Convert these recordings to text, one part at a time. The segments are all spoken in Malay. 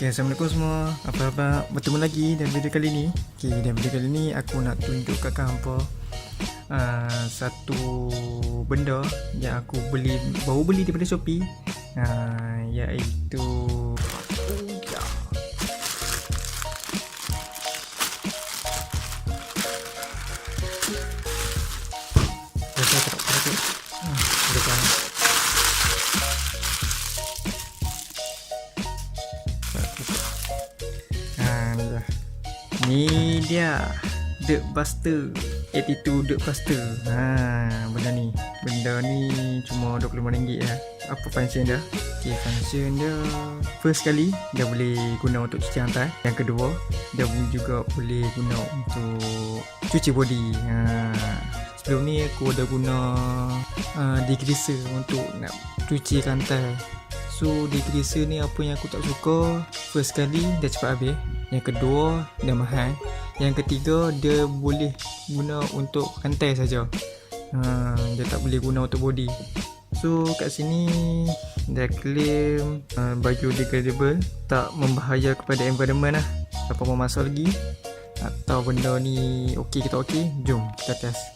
Assalamualaikum semua. Apa-apa, bertemu lagi dalam video kali ni. Dalam video kali ni aku nak tunjuk kat hampa satu benda yang aku baru beli daripada Shopee, iaitu ni dia The Buster, attitude The Buster. Benda ni cuma RM25 lah. Apa function dia? Function dia first kali dia boleh guna untuk cuci hantai. Yang kedua, dia juga boleh guna untuk cuci body. Sebelum ni aku ada guna degreaser untuk nak cuci hantai. So degreaser ni apa yang aku tak suka, first kali dia cepat habis, yang kedua dia mahal, yang ketiga dia boleh guna untuk hantai saja. Dia tak boleh guna untuk body. So kat sini dia claim biodegradable, tak membahaya kepada environment lah. Siapa mau masuk lagi atau benda ni okey kita okey, jom kita test.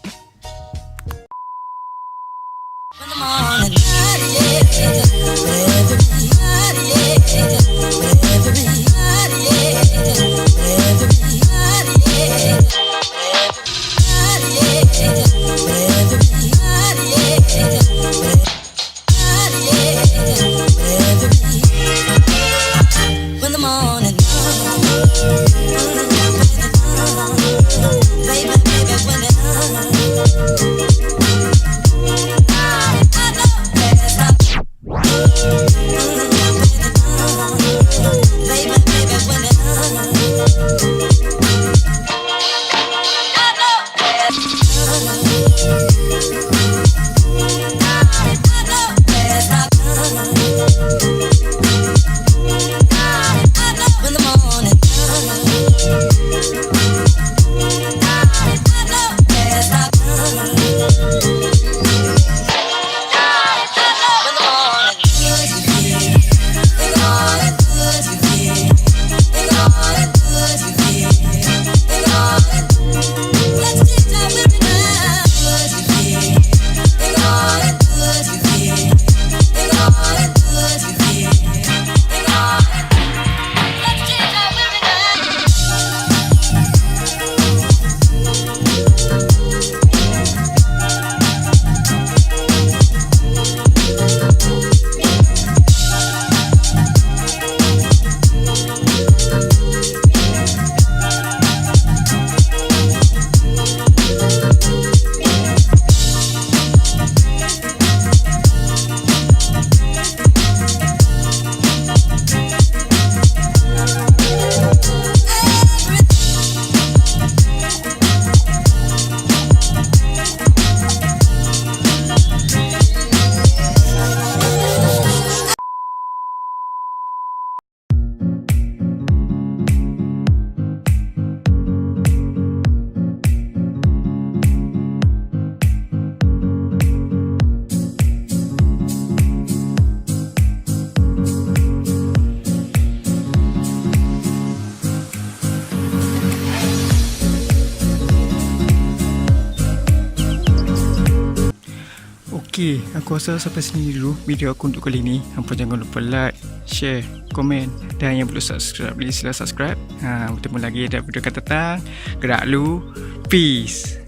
Aku rasa sampai sini dulu video aku untuk kali ni. Hampa jangan lupa like, share, komen, dan yang belum subscribe, please sila subscribe. Bertemu lagi dalam video akan datang. Gerak lu, peace.